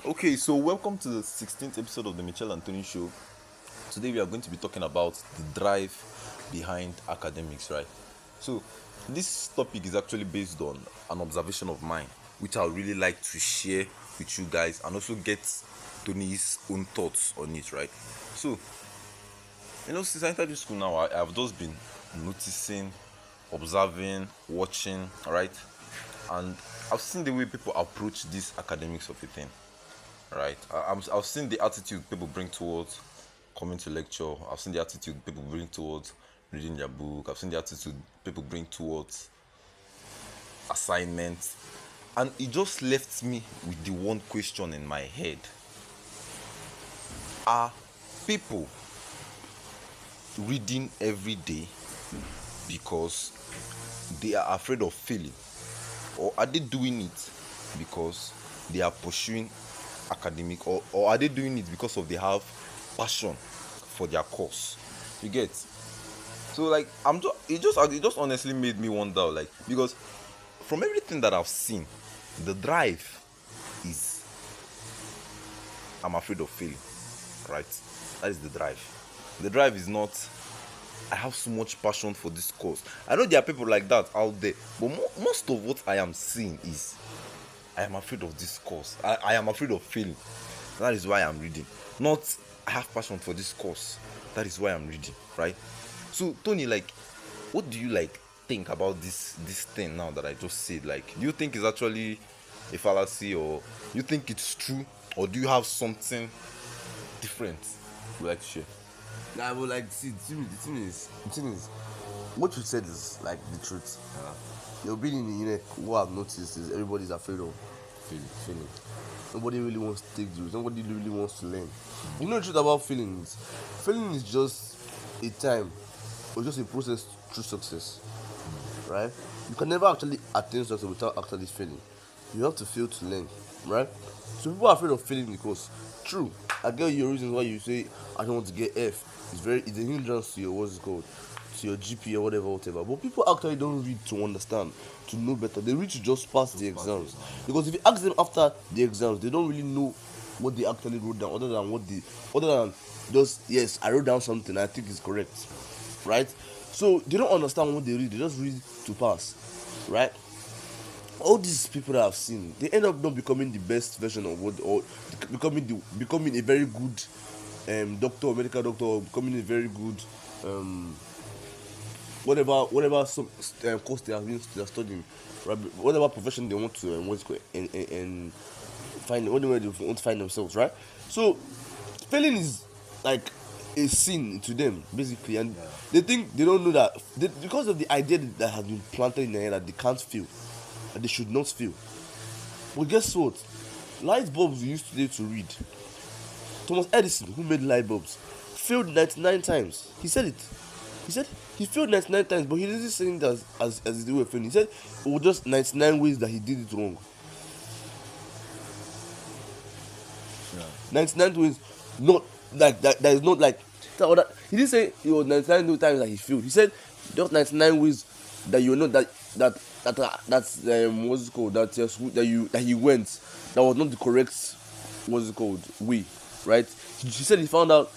Okay, so welcome to the 16th episode of the Michelle Anthony Show. Today we are going to be talking about the drive behind academics, right? So, this topic is actually based on an observation of mine, which I would really like to share with you guys and also get Tony's own thoughts on it, right? So, since I entered this school now, I've just been noticing, observing, watching, right? And I've seen the way people approach this academics of a thing, right? I've seen the attitude people bring towards coming to lecture. I've seen the attitude people bring towards reading their book. I've seen the attitude people bring towards assignments. And it just left me with the one question in my head. Are people reading every day because they are afraid of failing? Or are they doing it because they are pursuing academic, or are they doing it because of they have passion for their course? You get? So like it just honestly made me wonder, like, because from everything that I've seen, the drive is I'm afraid of failing, right? That is the drive. The drive is not I have so much passion for this course. I know there are people like that out there, but most of what I am seeing is I am afraid of this course. I am afraid of failing. That is why I'm reading. Not I have passion for this course. That is why I'm reading, right? So Tony, like, what do you like think about this thing now that I just said? Like, do you think it's actually a fallacy, or you think it's true, or do you have something different you like to share? Nah, but like, see, the thing is, what you said is like the truth. You're being in the unit. What I've noticed is everybody's afraid of failing. Nobody really wants to take the risk. Nobody really wants to learn. You know the truth about feelings. Failing is just a time, or just a process through success, right? You can never actually attain success without actually failing. You have to fail to learn, right? So people are afraid of failing because, true, I get your reasons why you say I don't want to get F. It's a hindrance to your what's it called, to your GPA or whatever. But people actually don't read to understand, to know better. They read to just pass the exams. Because if you ask them after the exams, they don't really know what they actually wrote down, other than just, yes, I wrote down something I think is correct, right? So they don't understand what they read. They just read to pass, right? All these people that I've seen, they end up not becoming the best version of what, or becoming a very good doctor, medical doctor, or becoming a very good um, whatever some course they're studying, right? Whatever profession they want to what's it called, and find whatever they want to find themselves, right? So failing is like a sin to them basically, and they think they don't know that because of the idea that has been planted in their head that they can't fail, that they should not fail. But guess what? Light bulbs we used today to read. Thomas Edison, who made light bulbs, failed 99 times. He said it. He said he failed 99 times, but he didn't say it as they were failing. He said it was just 99 ways that he did it wrong. Yeah. 99 ways, not like that is not like he didn't say it was 99 times that he failed. He said just 99 ways that you know that's what's it called, that he went, that was not the correct, what's it called, way, right? He said he found out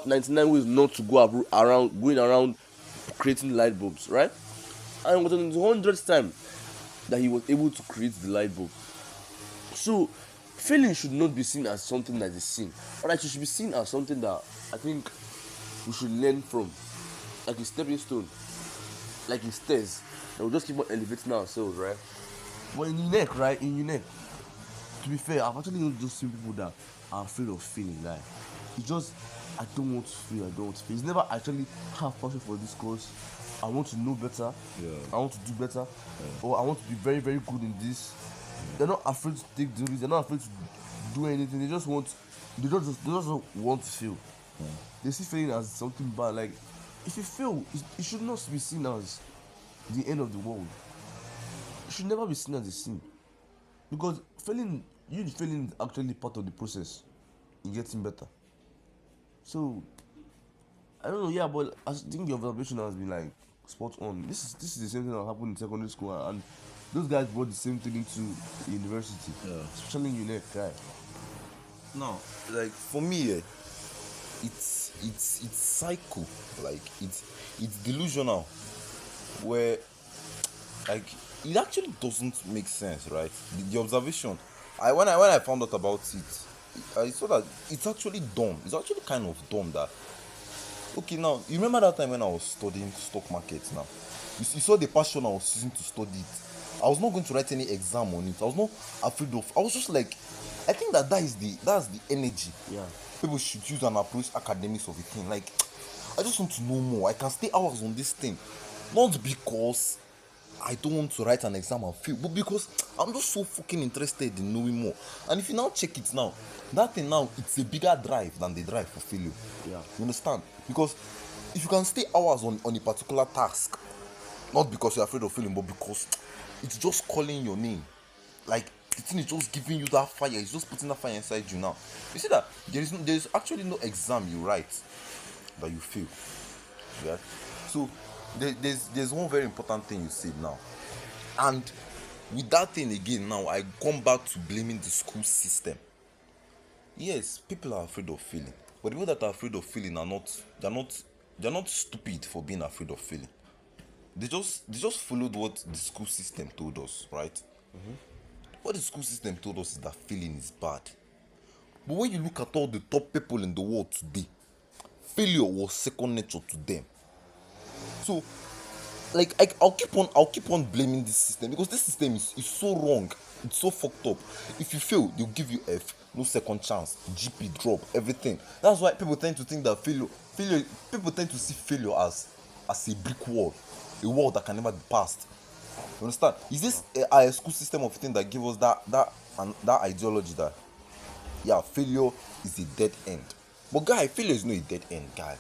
99 ways not to go around going around creating light bulbs, right? And it was on the 100th time that he was able to create the light bulb. So failing should not be seen as something that is sin, but like it should be seen as something that I think we should learn from, like a stepping stone, like a stairs that will just keep on elevating ourselves, right? But in UNEC, right? In UNEC, to be fair, I've actually not just seen people that are afraid of failing. Like, it's just, I don't want to fail, I don't want to fail. It's never actually have passion for this course. I want to know better. Yeah. I want to do better. Or I want to be very, very good in this. They're not afraid to take the risk. They're not afraid to do anything. They just want to fail. They see failing as something bad. Like, if you fail, it should not be seen as the end of the world. It should never be seen as a sin. Because failing is actually part of the process in getting better. So I don't know, yeah, but I think your observation has been like spot on. This is the same thing that happened in secondary school, and those guys brought the same thing into university, Yeah. especially in UNEC, right? No, like for me, it's cycle. Like it's delusional, where like it actually doesn't make sense, right? The observation. When I found out about it, I saw that it's actually dumb. It's actually kind of dumb that. Okay, now you remember that time when I was studying stock markets. Now, you saw the passion I was using to study it. I was not going to write any exam on it. I was not afraid of. I was just like, I think that's the energy. Yeah. People should use and approach academics of a thing. Like, I just want to know more. I can stay hours on this thing, not because I don't want to write an exam and fail, but because I'm just so fucking interested in knowing more. And if you now check it now, that thing now, it's a bigger drive than the drive for failure. Yeah. You understand? Because if you can stay hours on a particular task, not because you're afraid of failing, but because it's just calling your name. Like, the thing is just giving you that fire. It's just putting that fire inside you now. You see that there is actually no exam you write that you fail. Yeah. So there's one very important thing you said now, and with that thing again now, I come back to blaming the school system. Yes, people are afraid of failing, but the people that are afraid of failing are not. They're not stupid for being afraid of failing. They just followed what the school system told us, right? What the school system told us is that failing is bad. But when you look at all the top people in the world today, failure was second nature to them. So, like, I'll keep on blaming this system, because this system is so wrong. It's so fucked up. If you fail, they'll give you F, no second chance, GP drop, everything. That's why people tend to think that people tend to see failure as a brick wall, a wall that can never be passed. You understand? Is this a school system of thing that give us that ideology that, yeah, failure is a dead end? But guy, failure is not a dead end, guy.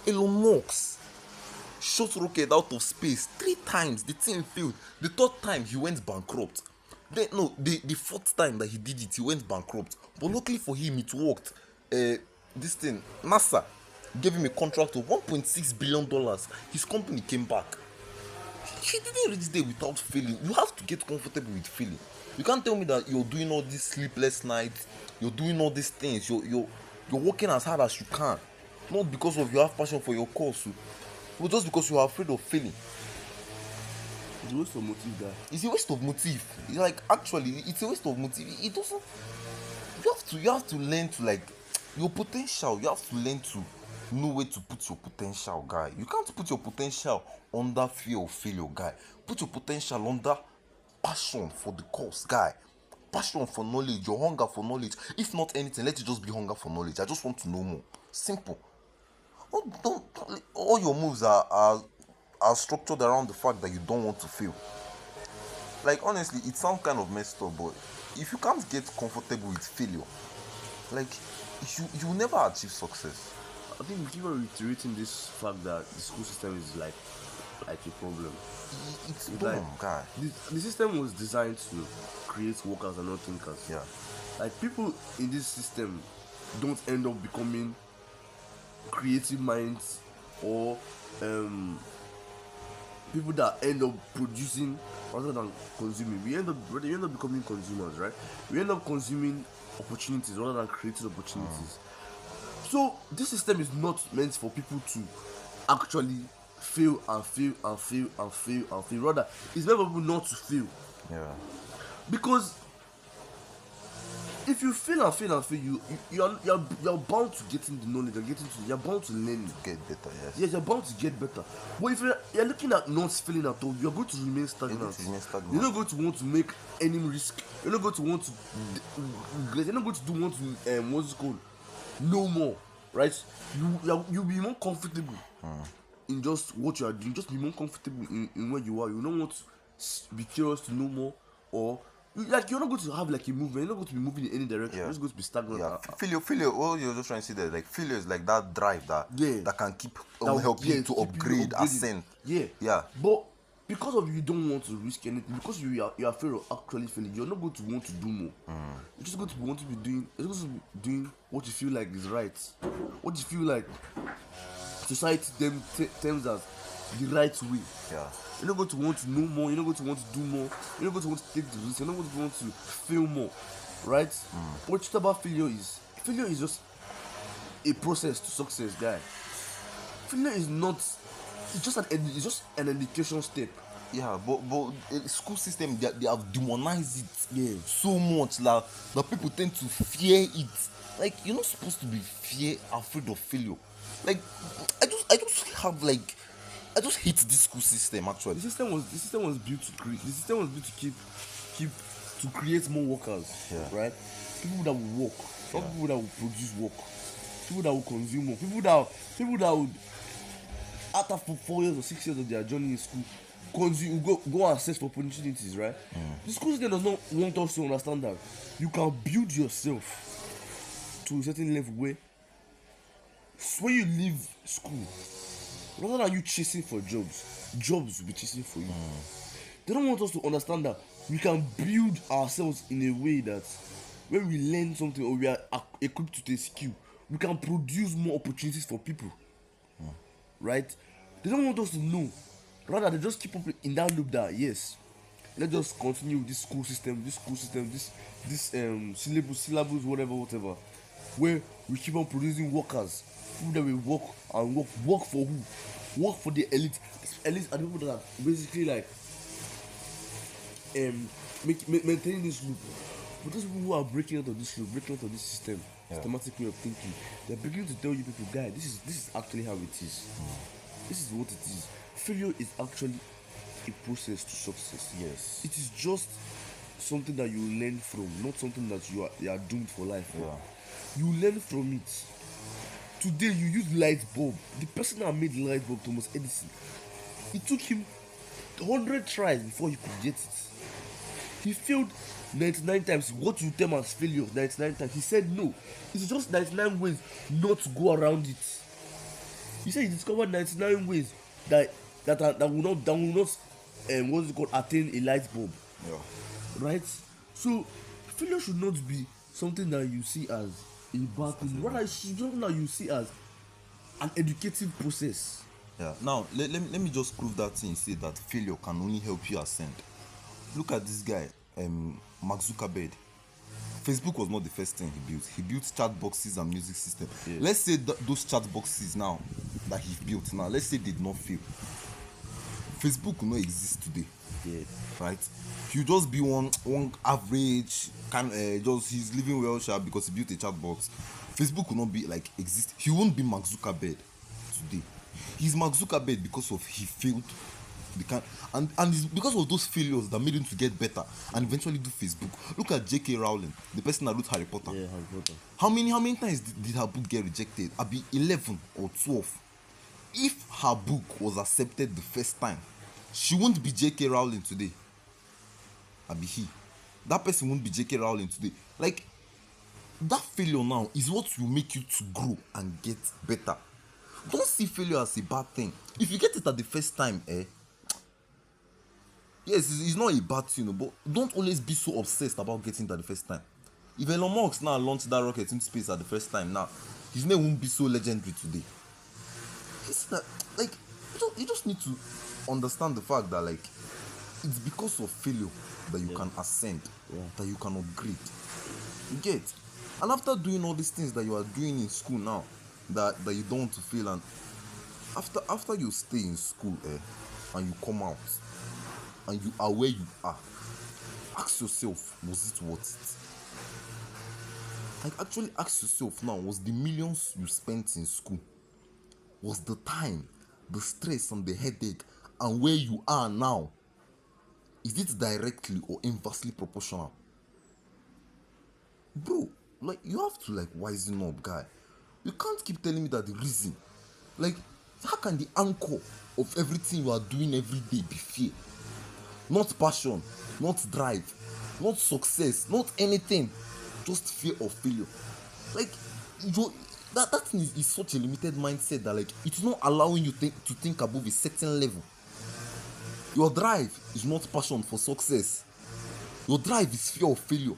Elon Musk shot rocket out of space 3 times. The thing failed. The 3rd time he went bankrupt. Then no, the 4th time that he did it, he went bankrupt. But luckily for him, it worked. This thing, NASA gave him a contract of $1.6 billion. His company came back. He didn't reach there without failing. You have to get comfortable with failing. You can't tell me that you're doing all these sleepless nights, you're doing all these things, you're working as hard as you can, not because of you have passion for your course, but just because you are afraid of failing. It's a waste of motive, guy. It's a waste of motive. It's like, actually, it's a waste of motive. It doesn't. You have to learn to, like, your potential. You have to learn to know where to put your potential, guy. You can't put your potential under fear of failure, guy. Put your potential under passion for the course, guy. Passion for knowledge, your hunger for knowledge. If not anything, let it just be hunger for knowledge. I just want to know more. Simple. Don't all your moves are structured around the fact that you don't want to fail. Like, honestly, it sounds kind of messed up, but if you can't get comfortable with failure, like, you will never achieve success. I think we keep on reiterating this fact that the school system is like a problem. It's It's dumb, like- guy. The system was designed to create workers and not thinkers. Yeah. Like, people in this system don't end up becoming creative minds or people that end up producing rather than consuming. We end up becoming consumers, right? We end up consuming opportunities rather than creating opportunities. So this system is not meant for people to actually fail and fail and fail and fail and fail. Rather, it's meant for people not to fail. Yeah. Because if you fail and fail and fail, you're bound to getting the knowledge and you're bound to learn. Get better, yes. Yes, you're bound to get better. But if you're looking at not failing at all, you're going to remain stagnant. You're going to remain stagnant. You're not going to want to make any risk. You're not going to want to. You're not going to want to what's it called? No more, right? You'll be more comfortable in just what you are doing. Just be more comfortable in where you are. You don't want to be curious to know more, or you're not going to have like a movement. You're not going to be moving in any direction. Yeah. You're just going to be stagnant. Yeah, failure. All you're just trying to say there, like, failure is like that drive that can keep help you to upgrade, ascend. Yeah. But because of you don't want to risk anything, because you're afraid of actually failing, you're not going to want to do more. You're just going to want to be doing. You're just going to be doing what you feel like is right, what you feel like society terms as the right way. Yeah. You're not going to want to know more. You're not going to want to do more. You're not going to want to take the risk. You're not going to want to fail more, right? What you talk about failure is failure is just a process to success, guy. Failure is not. It's just an education step. Yeah, but the school system, they have demonized it Yeah. so much that people tend to fear it. Like, you're not supposed to be afraid of failure. Like, I just have like I just hate this school system actually. The system was built to create. The system was built to keep to create more workers. Yeah. Right. People that will work, not Yeah. people that will produce work. People that will consume work. People that would after 4 years or 6 years of their journey in school, go and search for opportunities. Right. The school system does not want us to understand that you can build yourself to a certain level where when you leave school, rather than you chasing for jobs will be chasing for you. They don't want us to understand that we can build ourselves in a way that when we learn something or we are equipped with a skill, we can produce more opportunities for people. Right? They don't want us to know. Rather, they just keep up in that loop that yes, let's just continue with this school system, this syllabus, whatever, where we keep on producing workers, people that will work for who? Work for the elite. Elite are the people that are basically like maintaining this loop. But those people who are breaking out of this loop, breaking out of this system, systematic way of thinking, they're beginning to tell you people, guys, this is actually how it is. This is what it is. Failure is actually a process to success. Yes. It is just something that you learn from, not something that you are doomed for life. Yeah. You learn from it. Today you use light bulb. The person that made light bulb, Thomas Edison, it took him 100 tries before he could get it. He failed 99 times. What you term as failure 99 times. He said no. It's just 99 ways not to go around it. He said he discovered 99 ways that will not what's it called, attain a light bulb. Yeah. Right? So failure should not be something that you see as a bad thing. Rather, it should be something that you see as an educative process. Yeah. Now let me just prove that thing. Say that failure can only help you ascend. Look at this guy, Mark Zuckerberg. Facebook was not the first thing he built. He built chat boxes and music system. Yeah. Let's say those chat boxes now that he built now, let's say they did not fail. Facebook will not exist today. Yeah. Right? He'll just be one average just he's living well sharp because he built a chat box. Facebook will not be like exist. He won't be Mark Zuckerberg today. He's Mark Zuckerberg because of he failed and it's because of those failures that made him to get better and eventually do Facebook. Look at J.K. Rowling, the person that wrote Harry Potter. Yeah, Harry Potter. How many times did her book get rejected? Abi 11 or 12. If her book was accepted the first time, she won't be J.K. Rowling today. Abi he. That person won't be J.K. Rowling today. Like, that failure now is what will make you to grow and get better. Don't see failure as a bad thing. If you get it at the first time, yes, it's not a bad thing, but don't always be so obsessed about getting it at the first time. If Elon Musk now launched that rocket into space at the first time, now his name won't be so legendary today. It's that, like, you just need to understand the fact that, like, it's because of failure that you can ascend, that you can upgrade. You get? And after doing all these things that you are doing in school now, that you don't want to fail, and after you stay in school, and you come out, and you are where you are, ask yourself, was it worth it? Like, actually ask yourself now, was the millions you spent in school, was the time, the stress and the headache, and where you are now, is it directly or inversely proportional? Bro, like, you have to, like, wisen up, guy. You can't keep telling me that the reason, like, how can the anchor of everything you are doing every day be fear? Not passion, not drive, not success, not anything, just fear of failure. Like, that thing is such a limited mindset that, like, it's not allowing you to think above a certain level. Your drive is not passion for success. Your drive is fear of failure.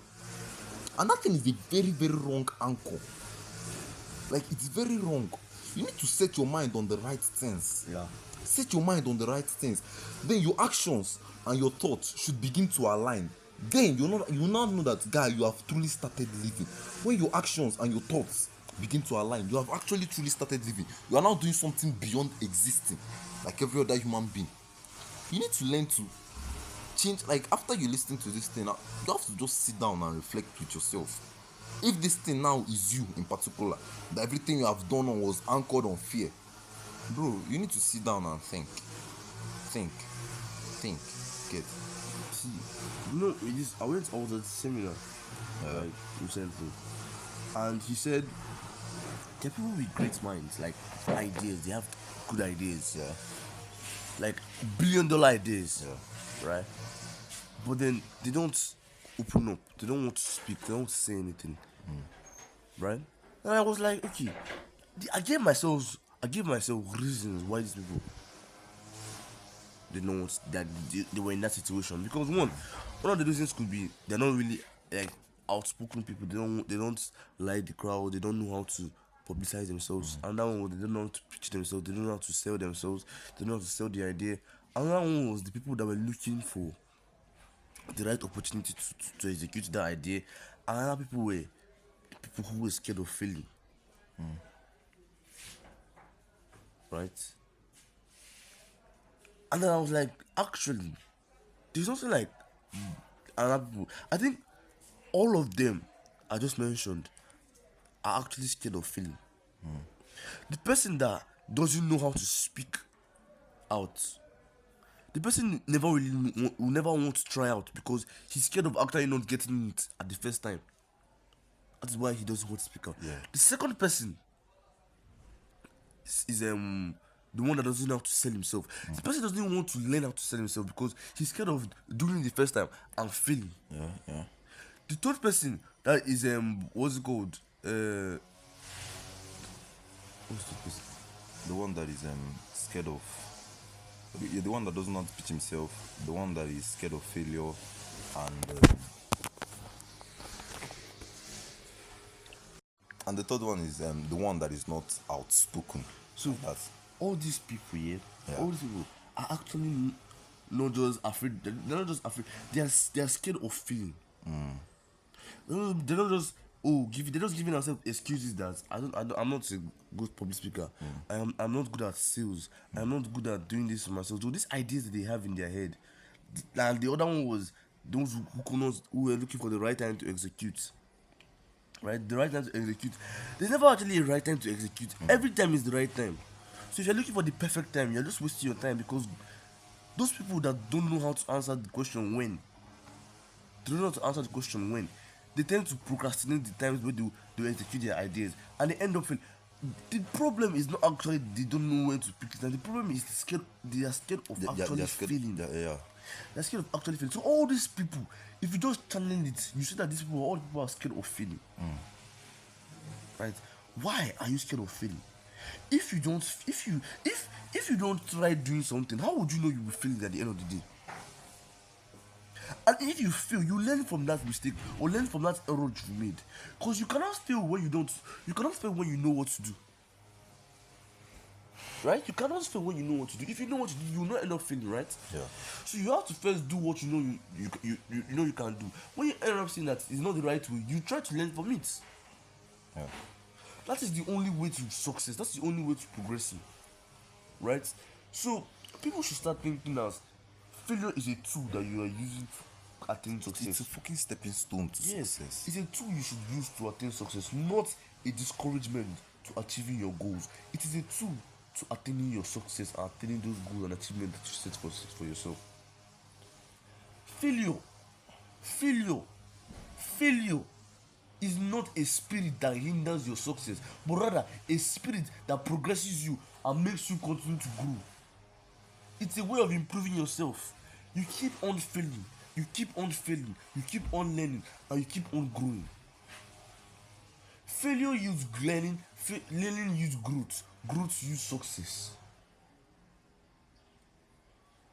And that thing is a very, very wrong anchor. Like, it's very wrong. You need to set your mind on the right things. Yeah. Set your mind on the right things. Then your actions and your thoughts should begin to align then you now know that, guy, you have truly started living. When your actions and your thoughts begin to align, you have actually truly started living. You are now doing something beyond existing, like every other human being. You need to learn to change. Like, after you listen to this thing, you have to just sit down and reflect with yourself. If this thing now is you in particular, that everything you have done was anchored on fear, bro, you need to sit down and think, get. See, you know, I was at a seminar like recently, and he said there are people with great minds, like ideas. They have good ideas, like $1 billion ideas, right? But then they don't open up. They don't want to speak. They don't want to say anything, right? And I was like, okay, I gave myself reasons why these people they don't want that they were in that situation. Because one of the reasons could be they're not really like outspoken people. They don't like the crowd. They don't know how to publicize themselves. Another one was they don't know how to preach themselves. They don't know how to sell themselves. They don't know how to sell the idea. Another one was the people that were looking for the right opportunity to execute that idea. And other people were people who were scared of failing. Right? And then I was like, actually, there's also like other people. I think all of them I just mentioned are actually scared of failing. The person that doesn't know how to speak out, the person will never want to try out because he's scared of actually not getting it at the first time. That's why he doesn't want to speak out. The second person is the one that doesn't know how to sell himself. The person doesn't want to learn how to sell himself because he's scared of doing it the first time and failing. The third person, that is what's it called? What's the person? The one that is scared of, the one that doesn't want to pitch himself, the one that is scared of failure, and the third one is the one that is not outspoken. So that's all these people here, all these people are actually not just afraid. They're not just afraid. They are scared of failing. They're not just they're just giving themselves excuses that I'm not a good public speaker. I'm not good at sales. I'm not good at doing this for myself. So these ideas that they have in their head, and the other one was those who were looking for the right time to execute. Right, the right time to execute. There's never actually a right time to execute. Every time is the right time. So if you're looking for the perfect time, you're just wasting your time because those people that don't know how to answer the question when, they tend to procrastinate the times where they execute their ideas and they end up failing. The problem is not actually they don't know when to pick it, and the problem is they are scared of actually failing. They're scared of actually failing. So all these people, if you just channel it, you see that all people are scared of failing. Right? Why are you scared of failing? If you don't try doing something, how would you know you will fail at the end of the day? And if you fail, you learn from that mistake or learn from that error you made. Because you cannot fail when you cannot fail when you know what to do. Right? You cannot fail when you know what to do. If you know what to do, you will not end up failing, right? So you have to first do what you know you can do. When you end up seeing that it's not the right way, you try to learn from it. That is the only way to success. That's the only way to progressing. Right? So people should start thinking as failure is a tool that you are using to attain success. It's a fucking stepping stone to success. It's a tool you should use to attain success, not a discouragement to achieving your goals. It is a tool to attaining your success and attaining those goals and achievements that you set for yourself. Failure is not a spirit that hinders your success, but rather a spirit that progresses you and makes you continue to grow. It's a way of improving yourself. You keep on failing, you keep on learning, and you keep on growing. Failure yields learning, learning yields growth yields success.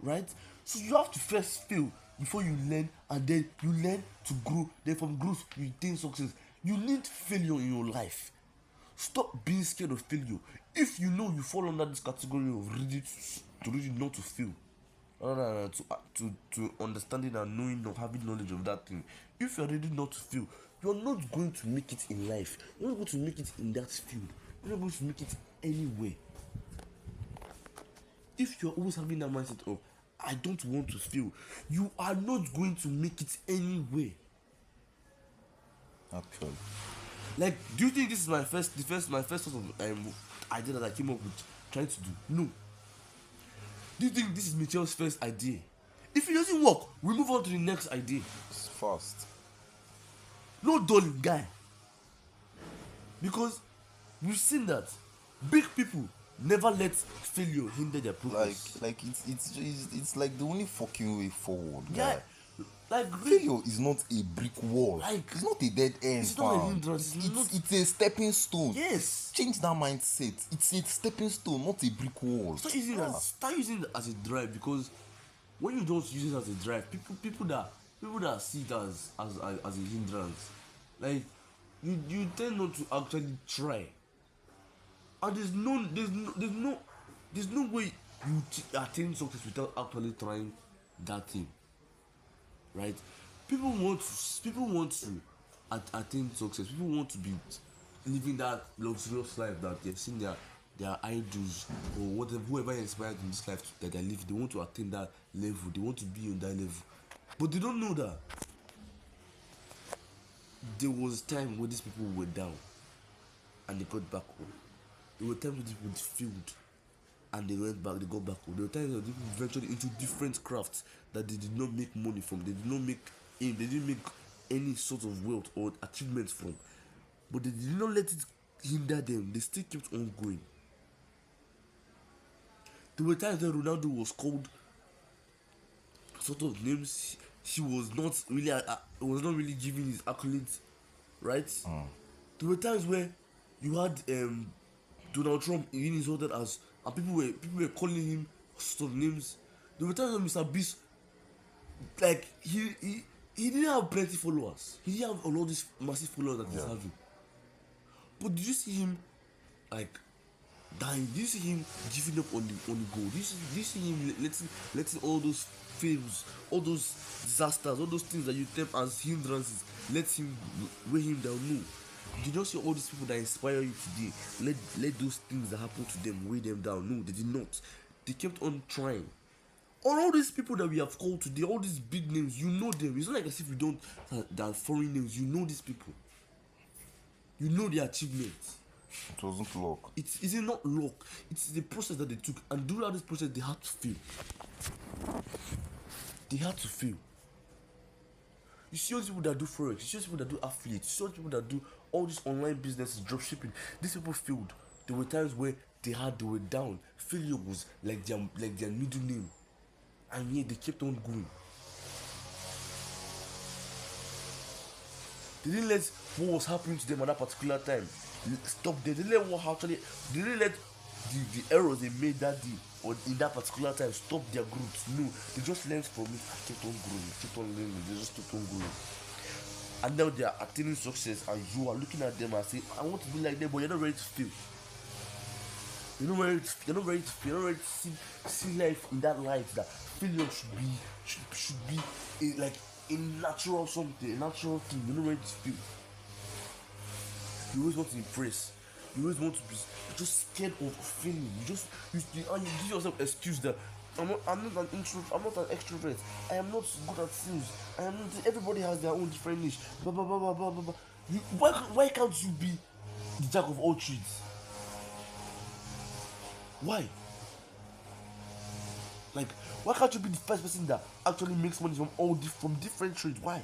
Right? So you have to first fail before you learn, and then you learn to grow. Then from growth, you attain success. You need failure in your life. Stop being scared of failure. If you know you fall under this category of ready not to fail, No. To understanding and knowing or having knowledge of that thing. If you're ready not to fail, you're not going to make it in life. You're not going to make it in that field. You're not going to make it anywhere. If you're always having that mindset of I don't want to fail, you are not going to make it anywhere. Actually. Like, do you think this is my first sort of idea that I came up with trying to do? No. Do you think this is Michel's first idea? If it doesn't work, we move on to the next idea. It's fast. No dulling, guy. Because we've seen that big people never let failure hinder their progress. Like it's like the only fucking way forward. Yeah. Guy. Like really, Failure is not a brick wall. Like, it's not a dead end. it's not a fam. hindrance, It's a stepping stone. yes. Change that mindset. It's a stepping stone, not a brick wall. Start using it as a drive, because when you don't use it as a drive, people that see it as a hindrance, like you tend not to actually try. And there's no way you attain success without actually trying that thing, right? People want to attain success. People want to be living that luxurious life that they've seen their idols or whatever, whoever inspired in this life that they're living. They want to attain that level. They want to be on that level, but they don't know that there was time when these people were down and they got back home. There were times when these people failed and they went back, they got back home. There were times when people ventured into different crafts that they did not make money from. They didn't make any sort of wealth or achievements from. But they did not let it hinder them. They still kept on going. There were times when Ronaldo was called sort of names he was not really giving his accolades, right? There were times where you had Donald Trump being insulted as, and people were calling him sort of names. There were times when Mr. Beast, like he didn't have plenty followers. He didn't have all these massive followers that he's having. But did you see him like dying? Did you see him giving up on the goal? Did you see him letting all those fails, all those disasters, all those things that you term as hindrances, weigh him down? No. Did you not see all these people that inspire you today? Let those things that happen to them weigh them down? No, they did not. They kept on trying. All these people that we have called today, all these big names, you know them. It's not like as if you don't, that foreign names. You know these people. You know their achievements. It wasn't luck. It's not luck. It's the process that they took, and throughout this process, they had to fail. They had to fail. You see all these people that do forex. You see all these people that do affiliates. You see all these people that do all these online businesses, dropshipping. These people failed. There were times where they were down. Failure was like their middle name, and yet they kept on going. They didn't let what was happening to them at that particular time stop them. They didn't let the errors they made that day or in that particular time stop their growth. No, they just learned from it and kept on growing, kept on learning. They just kept on growing. And now they are attaining success, and you are looking at them and saying, I want to be like them, but you're not ready to fail. You're not ready to fail. You're not ready to see life in that light that failure should be like a natural something, a natural thing. You're not ready to feel. You always want to impress. You always want to be just scared of failing. You give yourself excuse that I'm not an introvert. I'm not an extrovert. I am not good at sales. Everybody has their own different niche. Blah blah blah blah blah blah. Why can't you be the jack of all trades? Why? Like, why can't you be the first person that actually makes money from different trades? Why?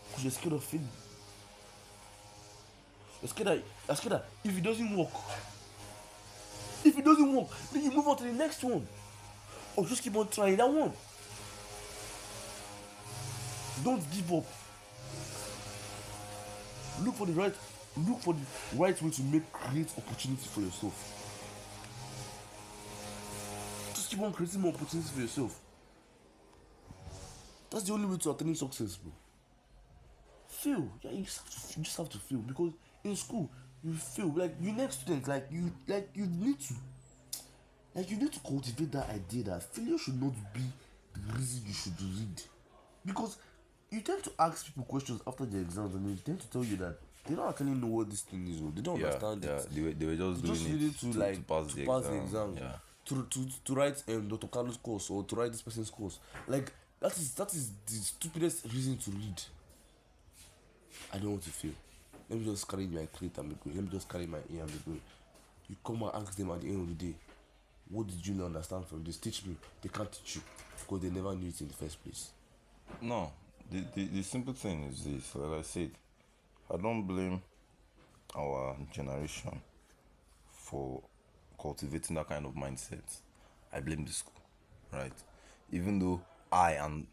Because you're scared of failing. You're scared that if it doesn't work, then you move on to the next one. Or just keep on trying that one. Don't give up. Look for the right way to create opportunity for yourself. Just keep on creating more opportunities for yourself. That's the only way to attain success, bro. Fail. Yeah, you just have to fail, because in school you fail. Like, you next student, you need to. Like you need to cultivate that idea that failure should not be the reason you should read, because you tend to ask people questions after the exams and they tend to tell you that they don't actually know what this thing is, or they don't understand it. They were just Just doing needed it to pass the exam. Yeah. to write Dr. Carlos course or to write this person's course. Like that is the stupidest reason to read. I don't want to fail. Let me just carry my crate and be going. Let me just carry my A and be going. You come and ask them at the end of the day, what did you understand from this? Teach me. They can't teach you because they never knew it in the first place. No, the simple thing is this. Like I said, I don't blame our generation for cultivating that kind of mindset. I blame the school, right? Even though I and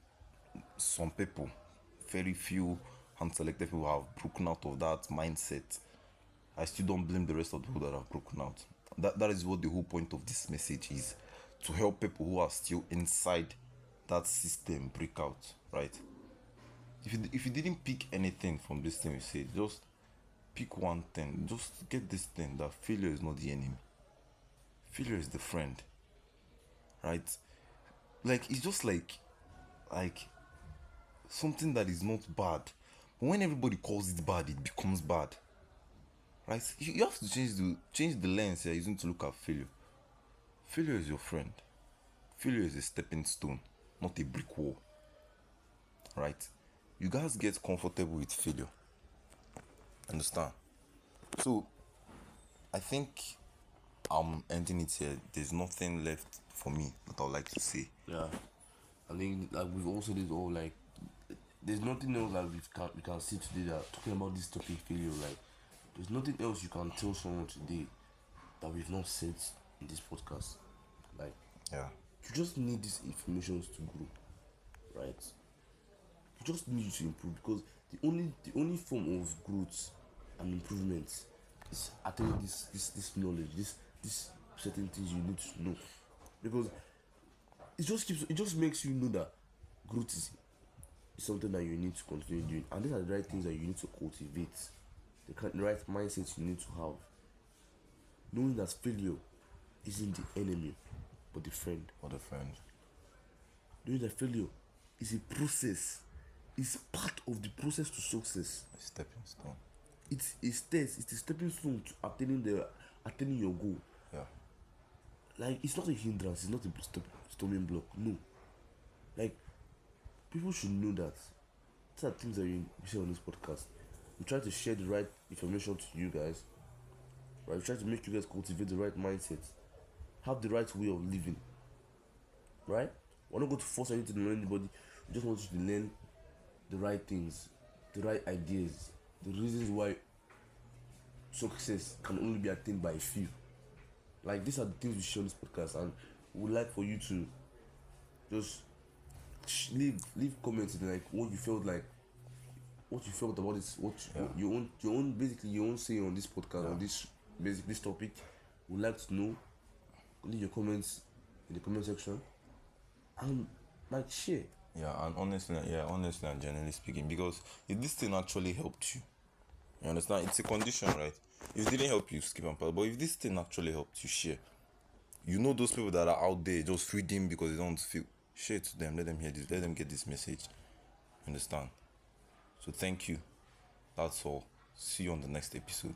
some people, very few hand selected people, have broken out of that mindset, I still don't blame the rest of the people that have broken out. That is what the whole point of this message is, to help people who are still inside that system break out, right? If you didn't pick anything from this thing we said, just pick one thing. Just get this thing, that failure is not the enemy. Failure is the friend, right? Like it's just like something that is not bad, but when everybody calls it bad, it becomes bad, right? You have to change the lens you're using to look at failure. Failure is your friend. Failure is a stepping stone, not a brick wall, right? You guys get comfortable with failure, understand? So I think I'm ending it here. There's nothing left for me that I would like to say. Yeah, I think like we've also did all like there's nothing else that we can see today that talking about this topic failure. Like there's nothing else you can tell someone today that we've not said in this podcast. Like Yeah. you just need these informations to grow, right? You just need to improve because the only form of growth and improvement is attaining this knowledge, this certain things you need to know, because it just makes you know that growth is something that you need to continue doing, and these are the right things that you need to cultivate, the right mindset you need to have, knowing that failure isn't the enemy but the friend, What a friend. knowing that failure is a process, it's part of the process to success. A stepping stone. It's a stepping stone to attaining your goal. Yeah. Like it's not a hindrance, it's not a stumbling block. No, like people should know that these are things that we say on this podcast. We try to share the right information to you guys, right? We try to make you guys cultivate the right mindset, have the right way of living, right? We're not going to force anything on anybody. We just want you to learn the right things, the right ideas, the reasons why success can only be attained by a few. Like these are the things we share on this podcast, and we would like for you to just leave comments in like what you felt about this, what your own basically your own say on this podcast on this topic. We'd like to know. Leave your comments in the comment section and like share. Yeah, and honestly and genuinely speaking, because if this thing actually helped you, you understand, it's a condition, right? If it didn't help you, skip and pass. But if this thing actually helped you, share. You know those people that are out there just feeding because they don't feel. Share it to them. Let them hear this. Let them get this message. Understand? So thank you. That's all. See you on the next episode.